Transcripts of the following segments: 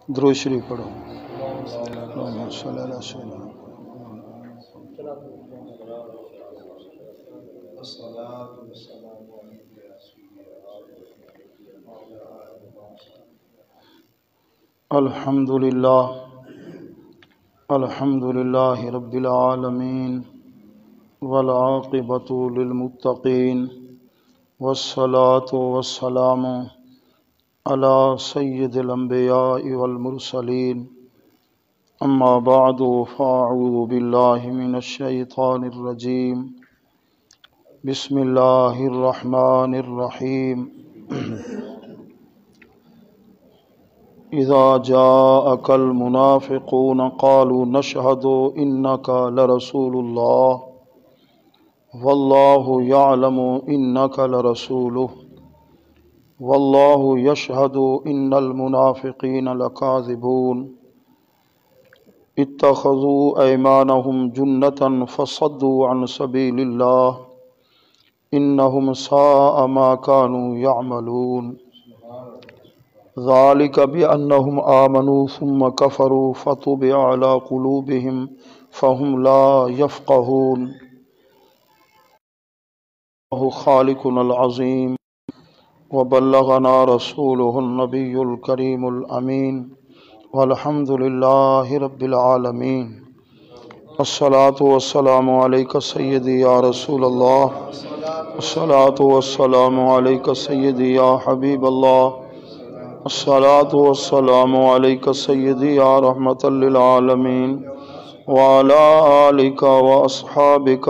درود شریف پڑھو۔ اللہم صلی علی سیدنا الحمد للہ رب العالمین والعاقبۃ للمتقین والصلاة والسلام علی سید الانبیاء والمرسلین اما بعد فاعوذ باللہ من الشیطان الرجیم بسم اللہ الرحمن الرحیم اذا جاءك المنافقون قالوا نشهد انك لرسول الله والله يعلم انك لرسوله والله يشهد ان المنافقين لكاذبون اتخذوا ايمانهم جنة فصدوا عن سبيل الله انهم ساء ما كانوا يعملون ذلك بأنهم آمنوا ثم كفروا فطبع على قلوبهم فهم لا يفقهون الله خالقنا العظيم وبلغنا رسوله النبي الكريم الأمين والحمد لله رب العالمين الصلاة والسلام عليك سيدي يا رسول الله الصلاة والسلام عليك سيدي يا حبيب الله الصلاة والسلام عليك سيدي يا رحمة للعالمين وعلى آلك وأصحابك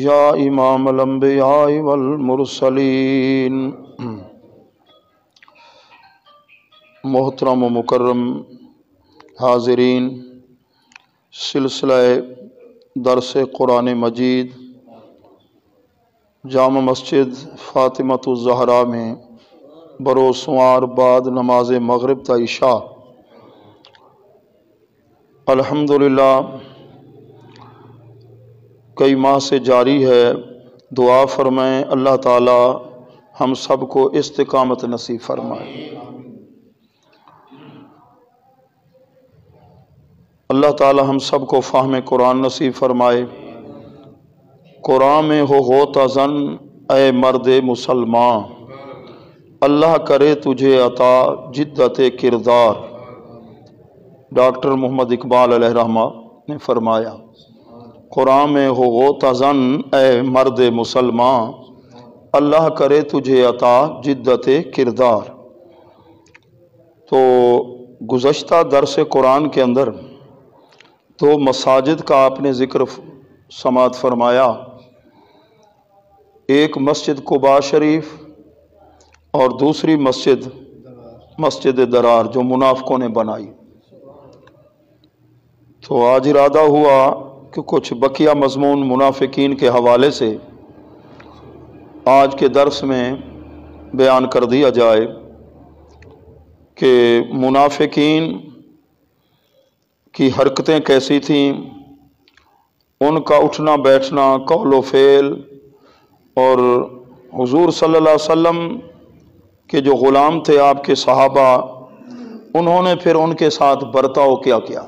يا إمام الأنبياء والمرسلين۔ محترم و مکرم حاضرین، سلسلہ درس قرآن مجید جامع مسجد فاطمۃ الزہرا میں بروسوار بعد نماز مغرب تا عشاء الحمدللہ کئی ماہ سے جاری ہے۔ دعا فرمائیں اللہ تعالی ہم سب کو استقامت نصیب فرمائے۔ اللہ تعالی ہم سب کو فہم قرآن نصیب فرمائے۔ قرآن میں ہو غوطہ زن اے مرد مسلمان، اللہ کرے تجھے عطا جدت کردار۔ ڈاکٹر محمد اقبال علیہ رحمہ نے فرمایا قرآن میں ہو غوطہ زن اے مرد مسلمان، اللہ کرے تجھے عطا جدت کردار۔ تو گزشتہ درس قرآن کے اندر دو مساجد کا آپ نے ذکر سماعت فرمایا، ایک مسجد قباء شریف اور دوسری مسجد درار جو منافقوں نے بنائی۔ تو آج ارادہ ہوا کہ کچھ بقیہ مضمون منافقین کے حوالے سے آج کے درس میں بیان کر دیا جائے کہ منافقین کی حرکتیں کیسی تھیں، ان کا اٹھنا بیٹھنا، قول و فعل، اور حضور صلی اللہ علیہ وسلم کہ جو غلام تھے آپ کے صحابہ، انہوں نے پھر ان کے ساتھ برتاؤ کیا کیا۔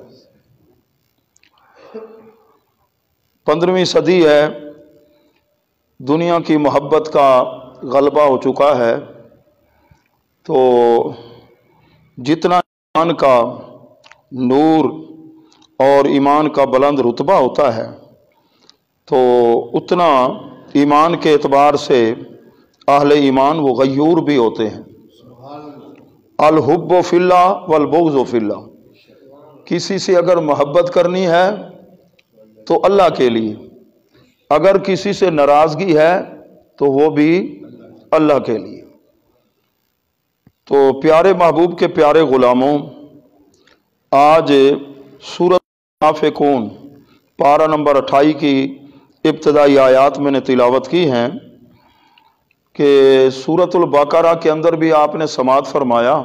15ویں صدی ہے، دنیا کی محبت کا غلبہ ہو چکا ہے، تو جتنا ایمان کا نور اور ایمان کا بلند رتبہ ہوتا ہے تو اتنا ایمان کے اعتبار سے اہل ایمان وہ غیور بھی ہوتے ہیں۔ الحب فی اللہ والبغض فی اللہ، کسی سے اگر محبت کرنی ہے تو اللہ کے لیے، اگر کسی سے ناراضگی ہے تو وہ بھی اللہ کے لیے۔ تو پیارے محبوب کے پیارے غلاموں، آج سورۃ المنافقون پارہ نمبر 28 کی ابتدائی آیات میں نے تلاوت کی ہیں کہ سورۃ البقرہ کے اندر بھی آپ نے سماعت فرمایا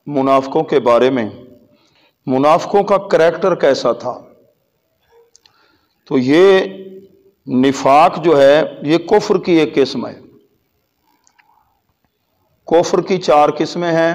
منافقوں کے بارے میں، منافقوں کا کریکٹر کیسا تھا۔ تو یہ نفاق جو ہے یہ کفر کی ایک قسم ہے۔ کفر کی 4 قسمیں ہیں،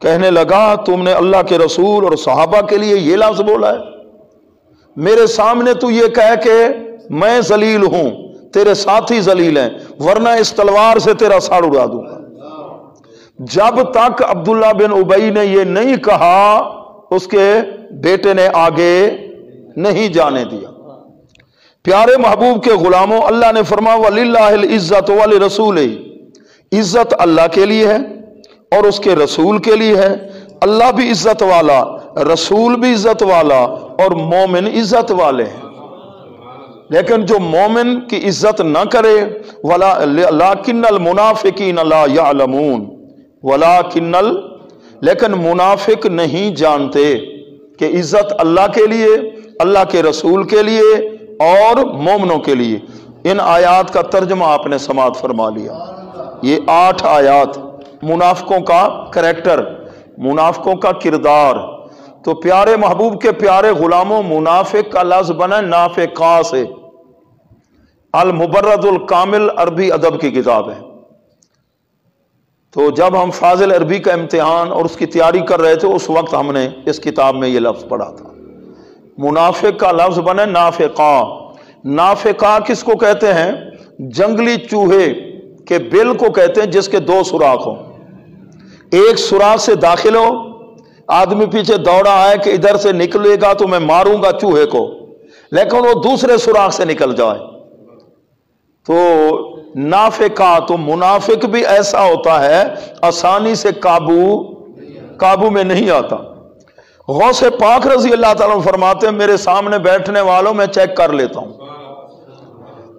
کہنے لگا تم نے اللہ کے رسول اور صحابہ کے لیے یہ لفظ بولا ہے؟ میرے سامنے تو یہ کہہ کہ میں ذلیل ہوں، تیرے ساتھی ذلیل ہیں، ورنہ اس تلوار سے تیرا سر اڑا دوں گا۔ جب تک عبداللہ بن ابی نے یہ نہیں کہا اس کے بیٹے نے آگے نہیں جانے دیا۔ پیارے محبوب کے غلاموں، اللہ نے فرمایا وَلِلَّهِ الْعِزَّةُ وَلِرَسُولِهِ، عزت اللہ کے لیے ہے اور اس کے رسول کے لیے ہے۔ اللہ بھی عزت والا، رسول بھی عزت والا، اور مومن عزت والے ہیں۔ لیکن جو مومن کی عزت نہ کرے وَلَٰكِنَّ الْمُنَافِقِينَ لَا يَعْلَمُونَ، لیکن منافق نہیں جانتے کہ عزت اللہ کے لیے، اللہ کے رسول کے لیے اور مومنوں کے لیے۔ ان آیات کا ترجمہ آپ نے سماعت فرما لیا۔ یہ 8 آیات منافقوں کا کریکٹر، منافقوں کا کردار۔ تو پیارے محبوب کے پیارے غلاموں، منافق کا لفظ بنا نافقا سے۔ المبرد الکامل عربی ادب کی کتاب ہے۔ تو جب ہم فاضل عربی کا امتحان اور اس کی تیاری کر رہے تھے اس وقت ہم نے اس کتاب میں یہ لفظ پڑھا تھا۔ منافق کا لفظ بنے نافقا۔ نافقا کس کو کہتے ہیں؟ جنگلی چوہے کے بل کو کہتے ہیں جس کے 2 سوراخ ہوں۔ ایک سوراخ سے داخل ہو، آدمی پیچھے دوڑا آئے کہ ادھر سے نکلے گا تو میں ماروں گا چوہے کو، لیکن وہ دوسرے سوراخ سے نکل جائے تو نافقا۔ تو منافق بھی ایسا ہوتا ہے آسانی سے قابو میں نہیں آتا۔ غوث پاک رضی اللہ تعالیٰ عنہ فرماتے ہیں میرے سامنے بیٹھنے والوں میں چیک کر لیتا ہوں،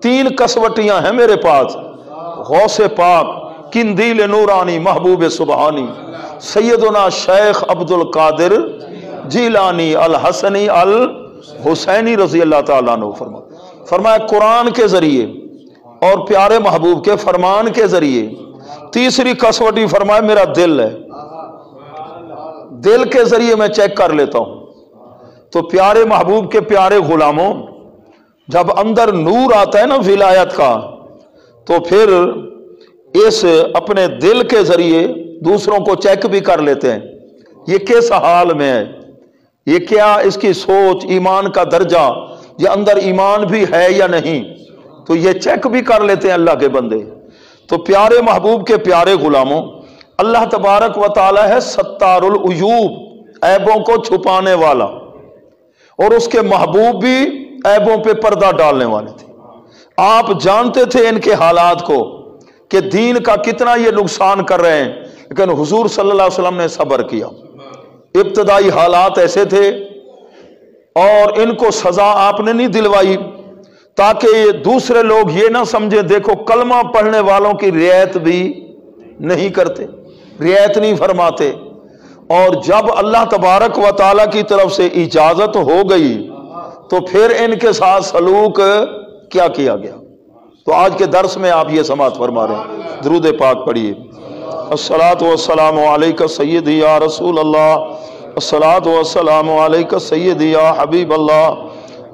3 کسوٹیاں ہیں میرے پاس، غوث پاک، قندیل نورانی، محبوب سبحانی، سیدنا شیخ عبد القادر جیلانی الحسنی الحسینی رضی اللہ تعالیٰ عنہ۔ فرمایا قرآن کے ذریعے اور پیارے محبوب کے فرمان کے ذریعے۔ تیسری کسوٹی فرمایا میرا دل ہے، دل کے ذریعے میں چیک کر لیتا ہوں۔ تو پیارے محبوب کے پیارے غلاموں، جب اندر نور آتا ہے نا ولایت کا، تو پھر اس اپنے دل کے ذریعے دوسروں کو چیک بھی کر لیتے ہیں، یہ کس حال میں ہے، یہ کیا اس کی سوچ، ایمان کا درجہ، یہ اندر ایمان بھی ہے یا نہیں، تو یہ چیک بھی کر لیتے ہیں اللہ کے بندے۔ تو پیارے محبوب کے پیارے غلاموں، اللہ تبارک و تعالی ہے ستار العیوب، عیبوں کو چھپانے والا، اور اس کے محبوب بھی عیبوں پہ پردہ ڈالنے والے تھے۔ آپ جانتے تھے ان کے حالات کو کہ دین کا کتنا یہ نقصان کر رہے ہیں، لیکن حضور صلی اللہ علیہ وسلم نے صبر کیا۔ ابتدائی حالات ایسے تھے اور ان کو سزا آپ نے نہیں دلوائی تاکہ دوسرے لوگ یہ نہ سمجھے دیکھو کلمہ پڑھنے والوں کی رعایت بھی نہیں کرتے، رعایت نہیں فرماتے۔ اور جب اللہ تبارک و تعالیٰ کی طرف سے اجازت ہو گئی تو پھر ان کے ساتھ سلوک کیا کیا گیا۔ تو آج کے درس میں آپ یہ سماعت فرما رہے ہیں، درود پاک پڑھیے۔ الصلاۃ والسلام علیک سیدی یا رسول اللہ، الصلاۃ والسلام علیک سیدی یا حبیب اللہ،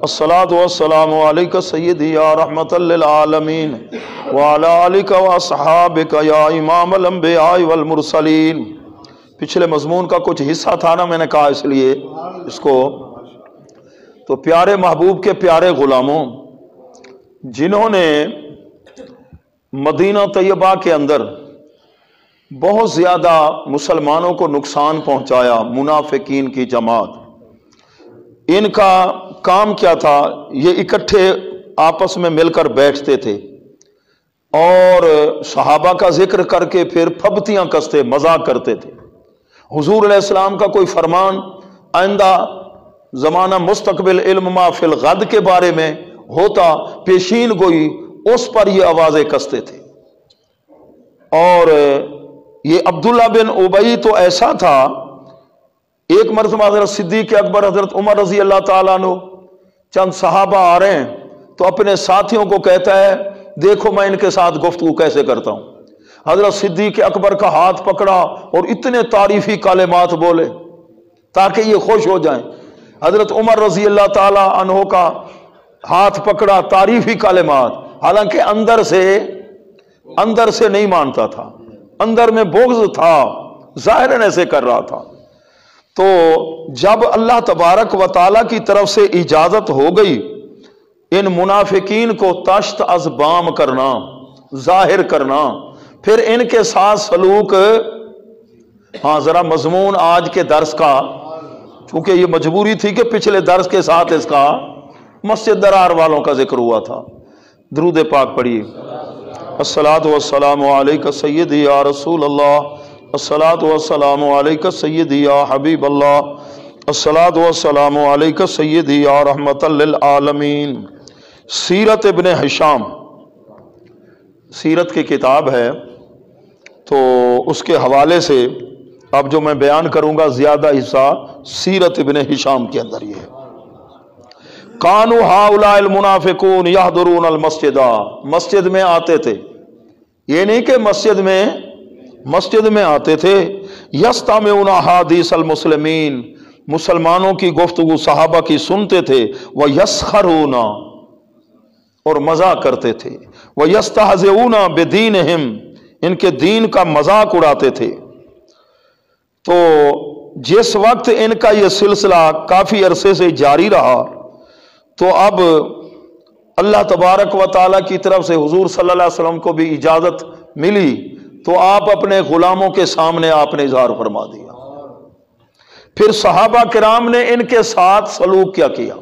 الصلاۃ والسلام علیک سیدی یا رحمت للعالمین وعلی آلک واصحابک یا امام الانبیاء والمرسلین۔ پچھلے مضمون کا کچھ حصہ تھا نا، میں نے کہا اس لیے اس کو۔ تو پیارے محبوب کے پیارے غلاموں، جنہوں نے مدینہ طیبہ کے اندر بہت زیادہ مسلمانوں کو نقصان پہنچایا، منافقین کی جماعت، ان کا کام کیا تھا؟ یہ اکٹھے آپس میں مل کر بیٹھتے تھے اور صحابہ کا ذکر کر کے پھر پھبتیاں کستے، مذاق کرتے تھے۔ حضور علیہ السلام کا کوئی فرمان آئندہ زمانہ مستقبل علم ما فی الغد کے بارے میں ہوتا، پیشین گوئی، اس پر یہ آوازیں کستے تھے۔ اور یہ عبداللہ بن ابی تو ایسا تھا، ایک مرتبہ حضرت صدیق اکبر، حضرت عمر رضی اللہ تعالیٰ عنہ، چند صحابہ آ رہے ہیں تو اپنے ساتھیوں کو کہتا ہے دیکھو میں ان کے ساتھ گفتگو کیسے کرتا ہوں۔ حضرت صدیق اکبر کا ہاتھ پکڑا اور اتنے تعریفی کلمات بولے تاکہ یہ خوش ہو جائیں۔ حضرت عمر رضی اللہ تعالیٰ عنہ کا ہاتھ پکڑا، تعریفی کلمات، حالانکہ اندر سے نہیں مانتا تھا، اندر میں بغض تھا، ظاہراً ایسے کر رہا تھا۔ تو جب اللہ تبارک و تعالیٰ کی طرف سے اجازت ہو گئی ان منافقین کو تشت از بام کرنا، ظاہر کرنا، پھر ان کے ساتھ سلوک، ہاں ذرا مضمون آج کے درس کا، چونکہ یہ مجبوری تھی کہ پچھلے درس کے ساتھ اس کا مسجد درار والوں کا ذکر ہوا تھا۔ درود پاک پڑھیے۔ الصلاۃ والسلام علیک سیدی یا رسول اللہ، الصلاۃ والسلام علیک سیدی یا حبیب اللہ، الصلاۃ والسلام علیک سیدی یا رحمت للعالمین۔ سیرت ابن ہشام سیرت کی کتاب ہے، تو اس کے حوالے سے اب جو میں بیان کروں گا زیادہ حصہ سیرت ابن ہشام کے اندر یہ ہے۔ کانوا ہؤلاء المنافقون یحضرون المسجد، مسجد میں آتے تھے، یہ نہیں کہ مسجد میں آتے تھے، یستمعون احادیث المسلمین، مسلمانوں کی گفتگو صحابہ کی سنتے تھے، ویسخرون، اور مذاق کرتے تھے، ویستہزئون بدینہم، ان کے دین کا مذاق اڑاتے تھے۔ تو جس وقت ان کا یہ سلسلہ کافی عرصے سے جاری رہا تو اب اللہ تبارک و تعالیٰ کی طرف سے حضور صلی اللہ علیہ وسلم کو بھی اجازت ملی، تو آپ اپنے غلاموں کے سامنے آپ نے اظہار فرما دیا۔ پھر صحابہ کرام نے ان کے ساتھ سلوک کیا کیا۔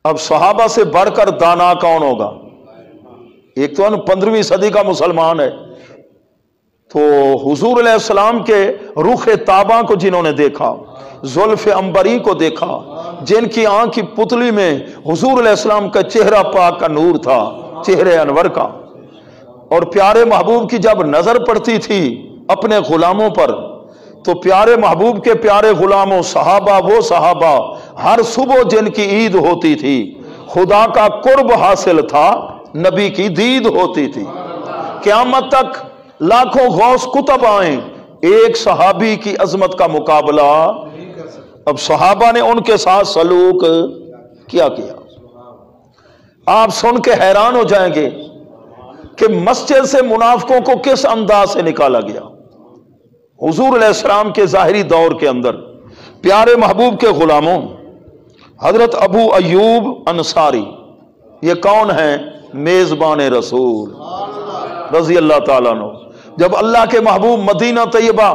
اب صحابہ سے بڑھ کر دانا کون ہوگا؟ ایک تو 15ویں صدی کا مسلمان ہے، تو حضور علیہ السلام کے رخ تاباں کو جنہوں نے دیکھا، زلف عنبری کو دیکھا، جن کی آنکھ کی پتلی میں حضور علیہ السلام کا چہرہ پاک کا نور تھا، چہرے انور کا، اور پیارے محبوب کی جب نظر پڑتی تھی اپنے غلاموں پر، تو پیارے محبوب کے پیارے غلاموں صحابہ، وہ صحابہ ہر صبح جن کی عید ہوتی تھی، خدا کا قرب حاصل تھا، نبی کی دید ہوتی تھی۔ قیامت تک لاکھوں غوث کتب آئیں، ایک صحابی کی عظمت کا مقابلہ۔ اب صحابہ نے ان کے ساتھ سلوک کیا۔ آپ سن کے حیران ہو جائیں گے کہ مسجد سے منافقوں کو کس انداز سے نکالا گیا۔ حضور علیہ السلام کے ظاہری دور کے اندر پیارے محبوب کے غلاموں حضرت ابو ایوب انصاری، یہ کون ہیں؟ میزبان رسول رضی اللہ تعالیٰ عنہ۔ جب اللہ کے محبوب مدینہ طیبہ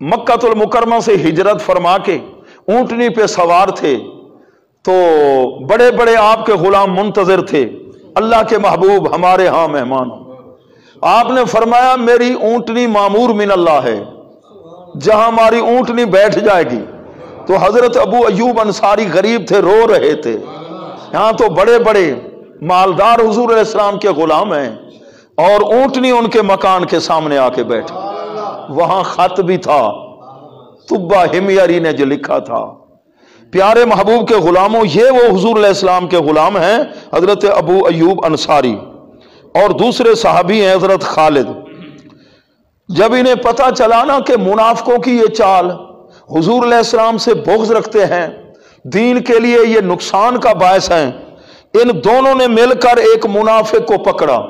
مکہ المکرمہ سے ہجرت فرما کے اونٹنی پہ سوار تھے، تو بڑے بڑے آپ کے غلام منتظر تھے، اللہ کے محبوب ہمارے ہاں مہمان ہوں۔ آپ نے فرمایا میری اونٹنی معمور من اللہ ہے، جہاں ہماری اونٹنی بیٹھ جائے گی۔ تو حضرت ابو ایوب انصاری غریب تھے، رو رہے تھے، یہاں تو بڑے بڑے مالدار حضور علیہ السلام کے غلام ہیں، اور اونٹنی ان کے مکان کے سامنے آ کے بیٹھ، وہاں خط بھی تھا، طبہ ہمیری نے جو لکھا تھا۔ پیارے محبوب کے غلاموں، یہ وہ حضور علیہ السلام کے غلام ہیں، حضرت ابو ایوب انصاری، اور دوسرے صحابی ہیں حضرت خالد۔ جب انہیں پتہ چلا نا کہ منافقوں کی یہ چال، حضور علیہ السلام سے بغض رکھتے ہیں، دین کے لیے یہ نقصان کا باعث ہیں، ان دونوں نے مل کر ایک منافق کو پکڑا،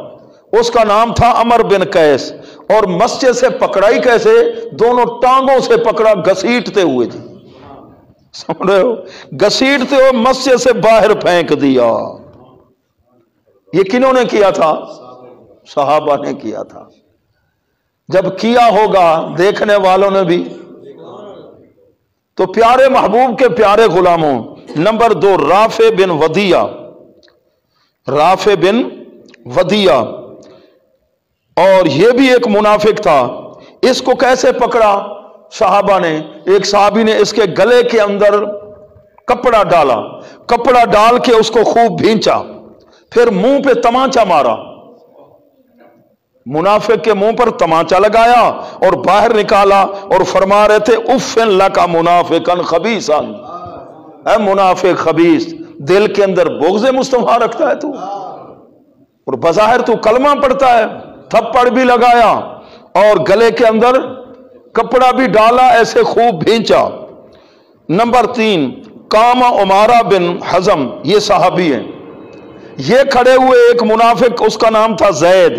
اس کا نام تھا عمر بن قیس، اور مسجد سے پکڑائی کیسے؟ دونوں ٹانگوں سے پکڑا، گھسیٹتے ہوئے جی، سمجھ رہے ہو، گھسیٹتے ہوئے مسجد سے باہر پھینک دیا۔ یہ کنہوں نے کیا تھا؟ صحابہ نے کیا تھا۔ جب کیا ہوگا دیکھنے والوں نے بھی۔ تو پیارے محبوب کے پیارے غلاموں، نمبر 2 رافع بن ودیع، رافع بن ودیع، اور یہ بھی ایک منافق تھا۔ اس کو کیسے پکڑا صحابہ نے؟ ایک صحابی نے اس کے گلے کے اندر کپڑا ڈالا، کپڑا ڈال کے اس کو خوب بھینچا، پھر منہ پہ تمانچہ مارا، منافق کے منہ پر تمانچہ لگایا اور باہر نکالا، اور فرما رہے تھے اف لک منافقا خبیثا، اے منافق خبیث، دل کے اندر بغض مصطفیٰ رکھتا ہے تو، اور بظاہر تو کلمہ پڑھتا ہے، تھپڑ بھی لگایا اور گلے کے اندر کپڑا بھی ڈالا، ایسے خوب بھینچا۔ نمبر 3 قام عمارہ بن حزم، یہ صحابی ہیں، یہ کھڑے ہوئے ایک منافق، اس کا نام تھا زید،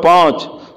5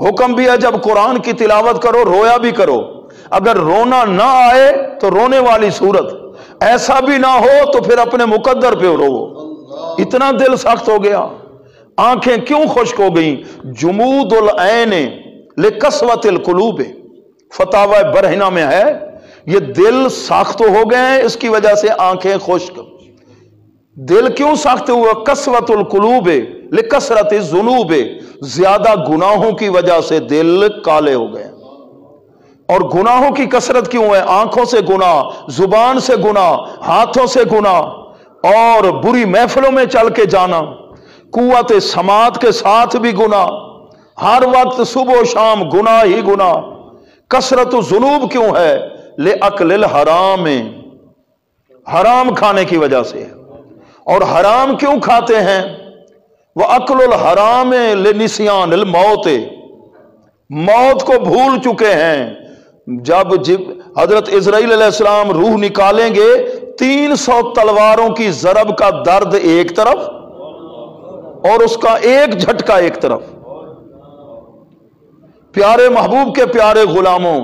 حکم بھی ہے جب قرآن کی تلاوت کرو رویا بھی کرو، اگر رونا نہ آئے تو رونے والی صورت، ایسا بھی نہ ہو تو پھر اپنے مقدر پہ رو۔ اتنا دل سخت ہو گیا، آنکھیں کیوں خشک ہو گئیں؟ جمود العین لقسوۃ القلوب، فتاوی برہنہ میں ہے، یہ دل سخت ہو گئے ہیں اس کی وجہ سے آنکھیں خشک۔ دل کیوں سخت ہوا؟ قسوۃ القلوب لکثرت الذنوب، زیادہ گناہوں کی وجہ سے دل کالے ہو گئے۔ اور گناہوں کی کثرت کیوں ہے؟ آنکھوں سے گناہ، زبان سے گناہ، ہاتھوں سے گناہ، اور بری محفلوں میں چل کے جانا، قوت سماعت کے ساتھ بھی گناہ، ہر وقت صبح و شام گناہ ہی گناہ۔ کثرت الذنوب کیوں ہے؟ لأکل الحرام، حرام کھانے کی وجہ سے۔ اور حرام کیوں کھاتے ہیں؟ وَأَكْلُ الْحَرَامِ لِنِسْيَانِ الْمَوْتِ، موت کو بھول چکے ہیں۔ جب حضرت اسرائیل علیہ السلام روح نکالیں گے، 300 تلواروں کی ضرب کا درد ایک طرف اور اس کا ایک جھٹکا ایک طرف۔ پیارے محبوب کے پیارے غلاموں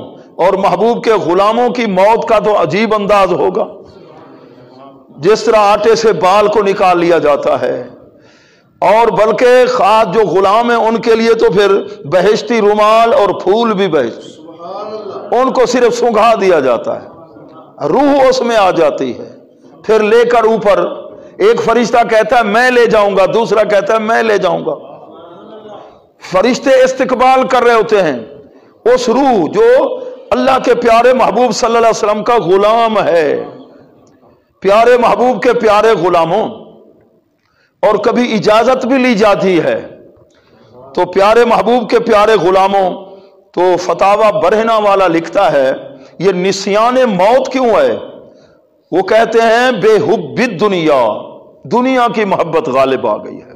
اور محبوب کے غلاموں کی موت کا تو عجیب انداز ہوگا، جس طرح آٹے سے بال کو نکال لیا جاتا ہے، اور بلکہ خاص جو غلام ہیں ان کے لیے تو پھر بہشتی رومال اور پھول بھی بہشتی، ان کو صرف سونگھا دیا جاتا ہے، روح اس میں آ جاتی ہے، پھر لے کر اوپر ایک فرشتہ کہتا ہے میں لے جاؤں گا، دوسرا کہتا ہے میں لے جاؤں گا۔ فرشتے استقبال کر رہے ہوتے ہیں اس روح جو اللہ کے پیارے محبوب صلی اللہ علیہ وسلم کا غلام ہے۔ پیارے محبوب کے پیارے غلاموں، اور کبھی اجازت بھی لی جاتی ہے تو پیارے محبوب کے پیارے غلاموں، تو فتاوی برہنہ والا لکھتا ہے یہ نسیان موت کیوں ہے؟ وہ کہتے ہیں بے حب الدنیا، دنیا کی محبت غالب آ گئی ہے۔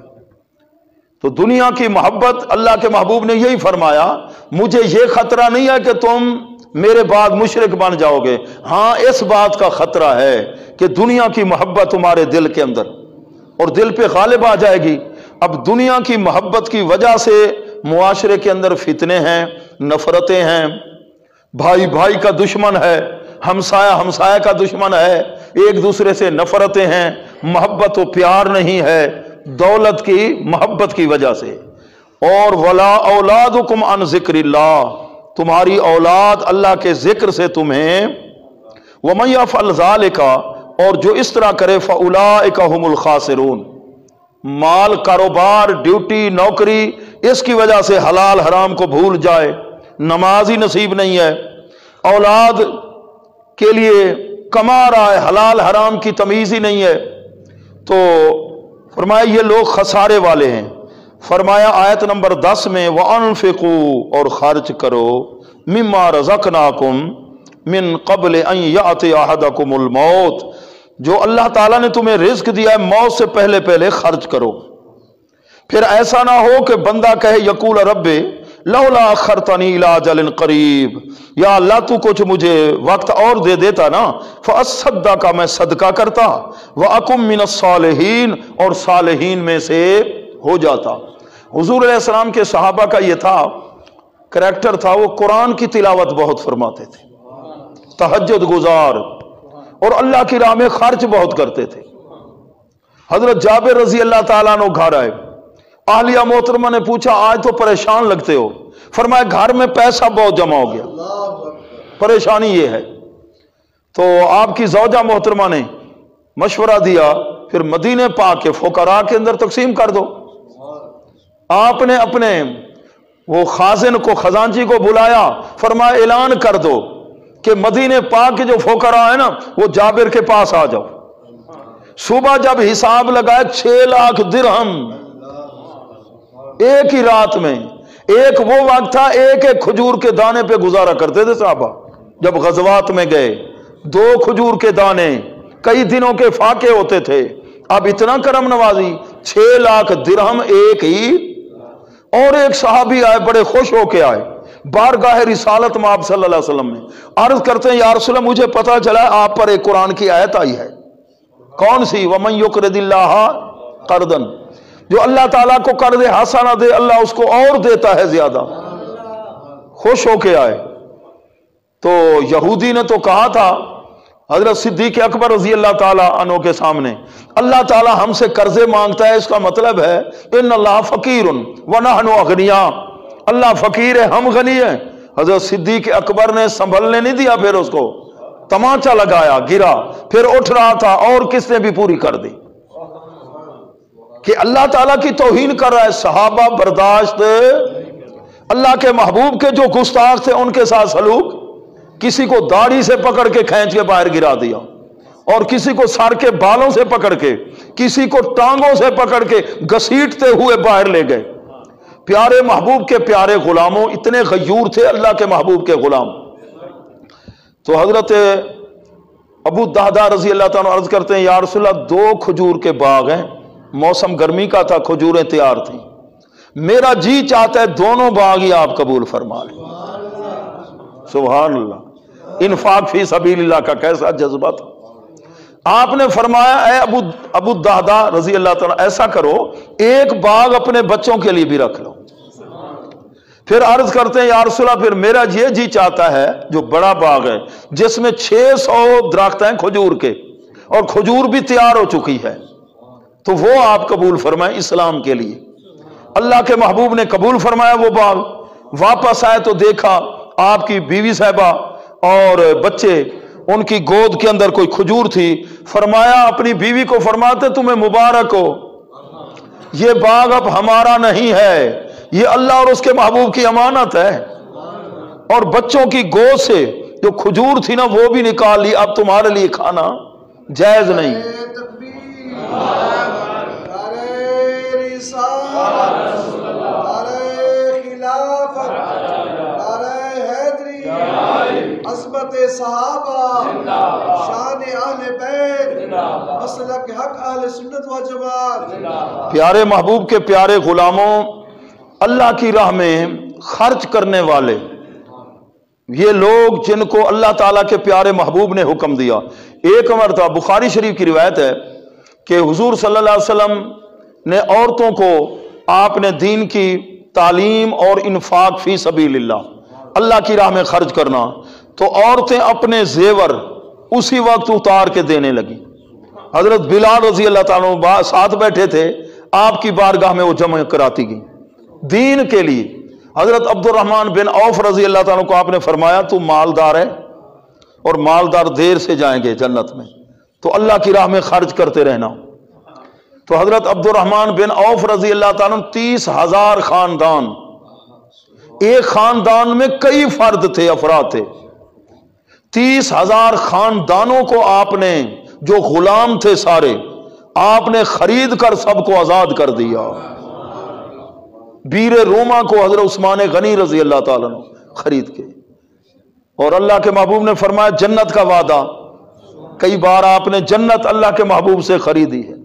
تو دنیا کی محبت، اللہ کے محبوب نے یہی فرمایا مجھے یہ خطرہ نہیں ہے کہ تم میرے بعد مشرک بن جاؤ گے، ہاں اس بات کا خطرہ ہے کہ دنیا کی محبت تمہارے دل کے اندر اور دل پہ غالب آ جائے گی۔ اب دنیا کی محبت کی وجہ سے معاشرے کے اندر فتنے ہیں، نفرتیں ہیں، بھائی بھائی کا دشمن ہے، ہمسایہ ہمسایہ کا دشمن ہے، ایک دوسرے سے نفرتیں ہیں، محبت و پیار نہیں ہے، دولت کی محبت کی وجہ سے۔ اور ولا اولادکم عن ذکر اللہ، تمہاری اولاد اللہ کے ذکر سے تمہیں، ومن یفعل ذلک، اور جو اس طرح کرے فاولئک هم الخاسرون، مال، کاروبار، ڈیوٹی، نوکری، اس کی وجہ سے حلال حرام کو بھول جائے، نماز ہی نصیب نہیں ہے، اولاد کے لیے کما رہا ہے، حلال حرام کی تمیز ہی نہیں ہے، تو فرمایا یہ لوگ خسارے والے ہیں۔ فرمایا آیت نمبر 10 میں وَأَنفِقُوا، اور خرچ کرو، مِمَّا رَزَقْنَاكُمْ مِن قَبْلِ أَن يَأْتِيَ أَحَدَكُمُ الْمَوْتُ، جو اللہ تعالیٰ نے تمہیں رزق دیا ہے موت سے پہلے پہلے خرچ کرو۔ پھر ایسا نہ ہو کہ بندہ کہے یقول رب لولا اخرتنی الی اجل قریب، یا اللہ تو کچھ مجھے وقت اور دے دیتا نا، فاصدق، میں صدقہ کرتا، واکم من الصالحین، اور صالحین میں سے ہو جاتا۔ حضور علیہ السلام کے صحابہ کا یہ تھا، کریکٹر تھا، وہ قرآن کی تلاوت بہت فرماتے تھے، تہجد گزار، اور اللہ کی راہ میں خرچ بہت کرتے تھے۔ حضرت جابر رضی اللہ تعالیٰ عنہ گھر آئے، اہلیہ محترمہ نے پوچھا آج تو پریشان لگتے ہو، فرمایا گھر میں پیسہ بہت جمع ہو گیا، پریشانی یہ ہے۔ تو آپ کی زوجہ محترمہ نے مشورہ دیا پھر مدینے پاک کے فقراء کے اندر تقسیم کر دو۔ آپ نے اپنے وہ خازن کو، خزانچی کو بلایا، فرمایا اعلان کر دو کہ مدینے پاک کے جو فقراء ہیں نا وہ جابر کے پاس آ جاؤ۔ صبح جب حساب لگائے 6 لاکھ درہم ایک ہی رات میں، ایک وہ وقت تھا ایک ایک کھجور کے دانے پہ گزارا کرتے تھے صحابہ، جب غزوات میں گئے 2 کھجور کے دانے، کئی دنوں کے فاقے ہوتے تھے۔ اب اتنا کرم نوازی، 6 لاکھ درہم ایک ہی۔ اور ایک صحابی آئے، بڑے خوش ہو کے آئے بارگاہ رسالت میں آپ صلی اللہ علیہ وسلم میں، عرض کرتے ہیں یا رسول اللہ مجھے پتا چلا آپ پر ایک قرآن کی آیت آئی ہے، کون سی؟ وَمَن يُقْرِضِ اللَّهَ قَرْضًا، جو اللہ تعالیٰ کو قرض حسنہ دے اللہ اس کو اور دیتا ہے زیادہ۔ خوش ہو کے آئے تو یہودی نے تو کہا تھا حضرت صدیق اکبر رضی اللہ تعالیٰ عنہ کے سامنے، اللہ تعالیٰ ہم سے قرضے مانگتا ہے، اس کا مطلب ہے ان اللہ فقیر ونحن اغنیاء، اللہ فقیر ہے ہم غنی ہیں۔ حضرت صدیق اکبر نے سنبھلنے نہیں دیا، پھر اس کو تمانچہ لگایا، گرا، پھر اٹھ رہا تھا اور کس نے بھی پوری کر دی کہ اللہ تعالیٰ کی توہین کر رہا ہے۔ صحابہ برداشت، اللہ کے محبوب کے جو گستاخ تھے ان کے ساتھ سلوک، کسی کو داڑھی سے پکڑ کے کھینچ کے باہر گرا دیا، اور کسی کو سر کے بالوں سے پکڑ کے، کسی کو ٹانگوں سے پکڑ کے گھسیٹتے ہوئے باہر لے گئے۔ پیارے محبوب کے پیارے غلاموں، اتنے غیور تھے اللہ کے محبوب کے غلام۔ تو حضرت ابو دہدہ رضی اللہ تعالیٰ عرض کرتے ہیں یا رسول اللہ 2 کھجور کے باغ ہیں، موسم گرمی کا تھا، کھجوریں تیار تھیں، میرا جی چاہتا ہے دونوں باغ ہی آپ قبول فرما لیں۔ سبحان اللہ، انفاق فی سبیل اللہ کا کیسا جذبہ تھا۔ آپ نے فرمایا اے ابو دہدہ رضی اللہ تعالیٰ، ایسا کرو 1 باغ اپنے بچوں کے لیے بھی رکھ لو۔ پھر عرض کرتے ہیں یا رسول اللہ پھر میرا یہ جی چاہتا ہے جو بڑا باغ ہے جس میں 600 درخت ہیں کھجور کے، اور کھجور بھی تیار ہو چکی ہے، تو وہ آپ قبول فرمائیں اسلام کے لیے۔ اللہ کے محبوب نے قبول فرمایا وہ باغ۔ واپس آئے تو دیکھا آپ کی بیوی صاحبہ اور بچے، ان کی گود کے اندر کوئی کھجور تھی۔ فرمایا اپنی بیوی کو فرماتے تمہیں مبارک ہو، یہ باغ اب ہمارا نہیں ہے، یہ اللہ اور اس کے محبوب کی امانت ہے، اور بچوں کی گود سے جو کھجور تھی نا وہ بھی نکال لی، اب تمہارے لیے کھانا جائز نہیں۔ عظمت صحابہ، شان اہل بیت، مسلک حق اہل سنت و جماعت۔ پیارے محبوب کے پیارے غلاموں، اللہ کی راہ میں خرچ کرنے والے یہ لوگ جن کو اللہ تعالیٰ کے پیارے محبوب نے حکم دیا۔ ایک مرتبہ بخاری شریف کی روایت ہے کہ حضور صلی اللہ علیہ وسلم نے عورتوں کو آپ نے دین کی تعلیم اور انفاق فی سبیل اللہ کی راہ میں خرچ کرنا، تو عورتیں اپنے زیور اسی وقت اتار کے دینے لگی۔ حضرت بلال رضی اللہ تعالیٰ عنہ ساتھ بیٹھے تھے، آپ کی بارگاہ میں وہ جمع کراتی گئی دین کے لیے۔ حضرت عبد الرحمن بن عوف رضی اللہ تعالیٰ کو آپ نے فرمایا تو مالدار ہے اور مالدار دیر سے جائیں گے جنت میں، تو اللہ کی راہ میں خرچ کرتے رہنا۔ تو حضرت عبد الرحمن بن عوف رضی اللہ تعالیٰ 30,000 خاندان، ایک خاندان میں کئی فرد تھے، افراد تھے، 30,000 خاندانوں کو آپ نے جو غلام تھے سارے آپ نے خرید کر سب کو آزاد کر دیا۔ بیر روما کو حضرت عثمان غنی رضی اللہ تعالیٰ نے خرید کے، اور اللہ کے محبوب نے فرمایا جنت کا وعدہ، کئی بار آپ نے جنت اللہ کے محبوب سے خریدی ہے،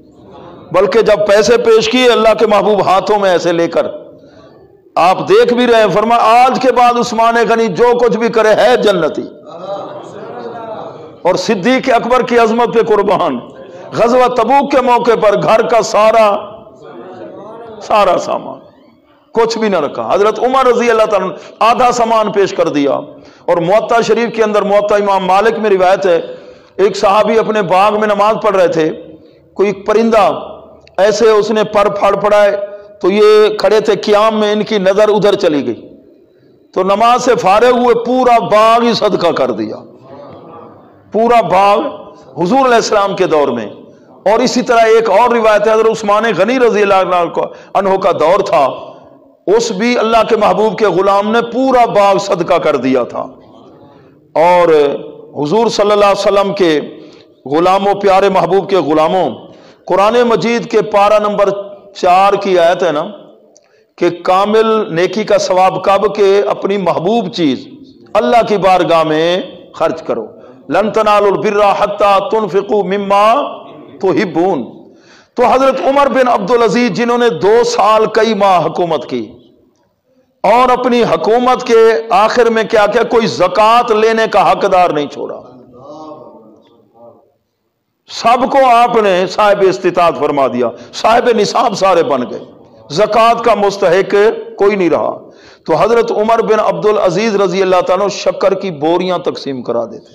بلکہ جب پیسے پیش کیے اللہ کے محبوب ہاتھوں میں ایسے لے کر آپ دیکھ بھی رہے ہیں، فرمایا آج کے بعد عثمان غنی جو کچھ بھی کرے ہے جنتی۔ اور صدیق اکبر کی عظمت پہ قربان، غزوہ تبوک کے موقع پر گھر کا سارا سامان کچھ بھی نہ رکھا۔ حضرت عمر رضی اللہ تعالیٰ آدھا سامان پیش کر دیا۔ اور موطا شریف کے اندر موطا امام مالک میں روایت ہے، ایک صحابی اپنے باغ میں نماز پڑھ رہے تھے، کوئی ایک پرندہ ایسے اس نے پر پھاڑ پڑائے تو یہ کھڑے تھے قیام میں، ان کی نظر ادھر چلی گئی تو نماز سے فارغ ہوئے پورا باغ ہی صدقہ کر دیا، پورا باغ حضور علیہ السلام کے دور میں۔ اور اسی طرح ایک اور روایت ہے، حضرت عثمان غنی رضی اللہ عنہ کا دور تھا، اس بھی اللہ کے محبوب کے غلام نے پورا باغ صدقہ کر دیا تھا۔ اور حضور صلی اللہ علیہ وسلم کے غلاموں، پیارے محبوب کے غلاموں، قرآن مجید کے پارہ نمبر 4 کی آیت ہے نا کہ کامل نیکی کا ثواب کب کہ اپنی محبوب چیز اللہ کی بارگاہ میں خرچ کرو۔ لن تنالوا البر حتى تنفقوا مما تحبون۔ تو حضرت عمر بن عبدالعزیز جنہوں نے 2 سال کئی ماہ حکومت کی اور اپنی حکومت کے آخر میں کیا کیا، کوئی زکوٰۃ لینے کا حقدار نہیں چھوڑا، سب کو آپ نے صاحب استطاعت فرما دیا، صاحب نصاب سارے بن گئے، زکوٰۃ کا مستحق کوئی نہیں رہا۔ تو حضرت عمر بن عبد العزیز رضی اللہ تعالیٰ شکر کی بوریاں تقسیم کرا دیتے،